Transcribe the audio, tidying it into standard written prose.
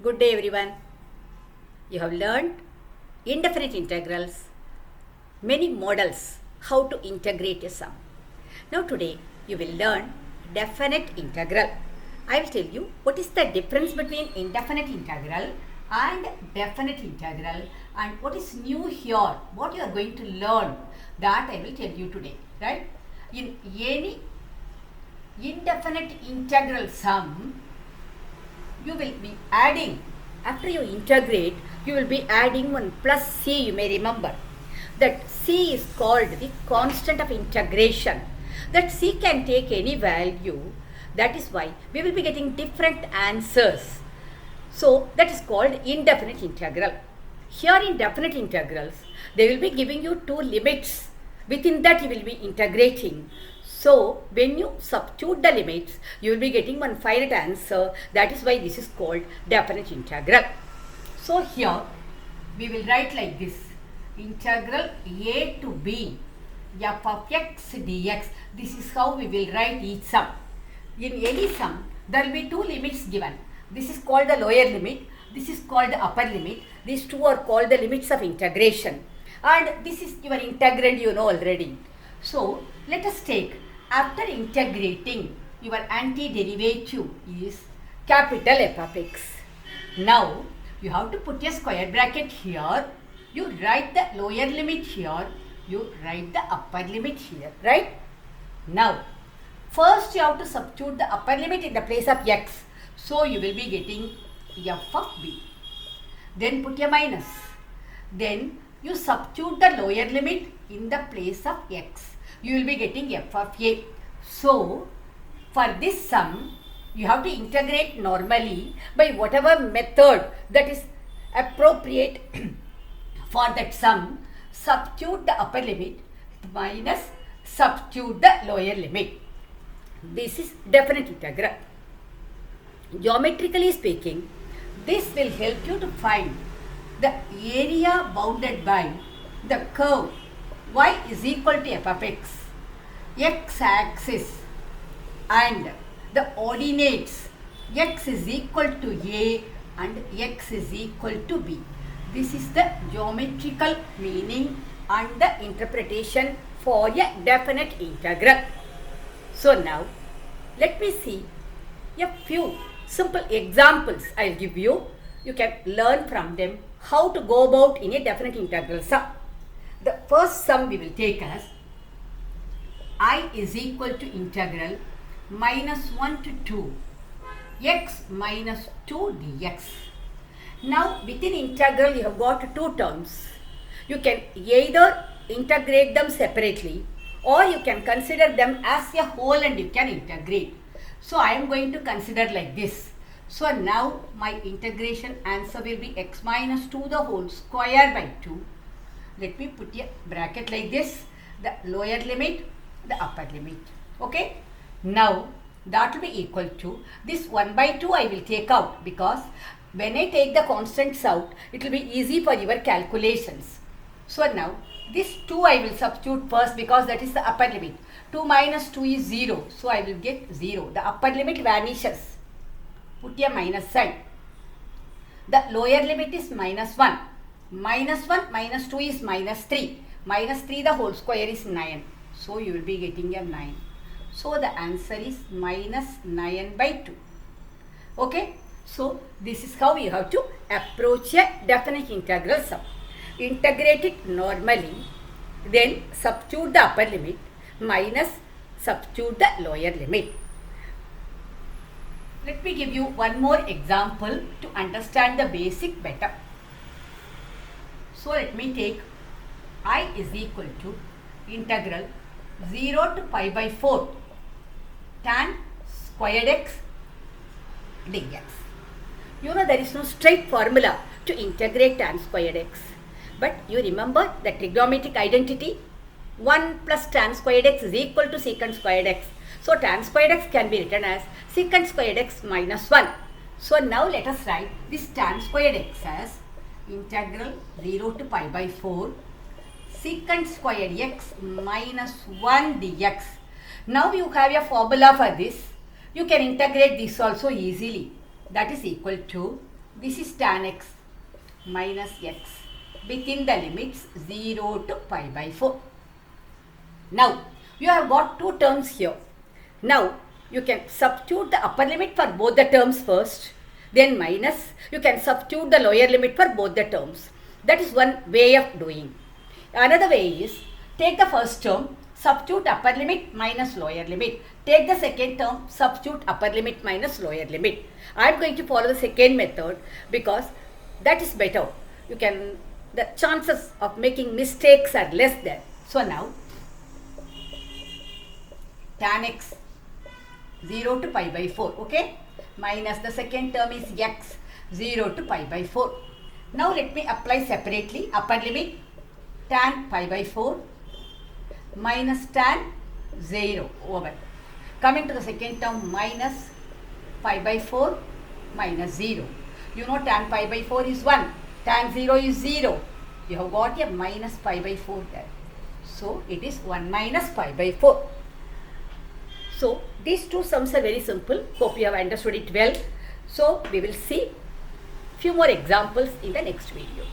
Good day everyone. You have learned indefinite integrals, many models, how to integrate a sum. Now today you will learn definite integral. I will tell you what is the difference between indefinite integral and definite integral and what is new here, what you are going to learn, that I will tell you today, right? In any indefinite integral sum, you will be adding, after you integrate, you will be adding one plus c. You may remember that c is called the constant of integration. That c can take any value. That is why we will be getting different answers. So that is called indefinite integral. Here in definite integrals, they will be giving you two limits. Within that you will be integrating. So when you substitute the limits, you will be getting one finite answer. That is why this is called definite integral. So here we will write like this: integral a to b f of x dx. This is how we will write each sum. In any sum, there will be two limits given. This is called the lower limit. This is called the upper limit. These two are called the limits of integration. And this is your integrand, you know already. So let us take, after integrating, your antiderivative is capital F of x. Now you have to put a square bracket here. You write the lower limit here. You write the upper limit here, right? Now first you have to substitute the upper limit in the place of x. So you will be getting f of b. Then put a minus. Then you substitute the lower limit in the place of x. You will be getting f of a. So for this sum, you have to integrate normally by whatever method that is appropriate for that sum. Substitute the upper limit minus substitute the lower limit. This is definite integral. Geometrically speaking, this will help you to find the area bounded by the curve y is equal to f of x axis, and the ordinates x is equal to a and x is equal to b. This is the geometrical meaning and the interpretation for a definite integral. So now let me see a few simple examples I will give you. You can learn from them how to go about in a definite integral sum. The first sum we will take as I is equal to integral minus 1 to 2 x minus 2 dx. Now within integral you have got two terms. You can either integrate them separately or you can consider them as a whole and you can integrate. So I am going to consider like this. So now my integration answer will be x minus 2 the whole square by 2. Let me put a bracket like this. The lower limit, the upper limit. Okay. Now that will be equal to this 1 by 2 I will take out, because when I take the constants out, it will be easy for your calculations. So now this 2 I will substitute first, because that is the upper limit. 2 minus 2 is 0. So I will get 0. The upper limit vanishes. Put a minus sign. The lower limit is minus 1. Minus 1 minus 2 is minus 3. Minus 3 the whole square is 9. So you will be getting a 9. So the answer is minus 9 by 2. Okay. So this is how you have to approach a definite integral sum. Integrate it normally, then substitute the upper limit minus substitute the lower limit. Let me give you one more example to understand the basic better. So let me take I is equal to integral 0 to pi by 4 tan squared x dx. You know there is no straight formula to integrate tan squared x. But you remember the trigonometric identity? 1 plus tan squared x is equal to secant squared x. So tan squared x can be written as secant squared x minus 1. So now let us write this tan squared x as integral 0 to pi by 4 secant squared x minus 1 dx. Now you have a formula for this. You can integrate this also easily. That is equal to This is tan x minus x within the limits 0 to pi by 4. Now, you have got two terms here. Now, you can substitute the upper limit for both the terms first, then minus, you can substitute the lower limit for both the terms. That is one way of doing. Another way is, take the first term, substitute upper limit minus lower limit. Take the second term, substitute upper limit minus lower limit. I am going to follow the second method because that is better. The chances of making mistakes are less there. So now, tan x 0 to pi by 4, okay, minus the second term is x 0 to pi by 4. Now let me apply separately upper limit tan pi by 4 minus tan 0 over. Coming to the second term, minus pi by 4 minus 0. You know tan pi by 4 is 1, tan 0 is 0. You have got a minus pi by 4 there. So it is 1 minus pi by 4. So these two sums are very simple. Hope you have understood it well. So we will see few more examples in the next video.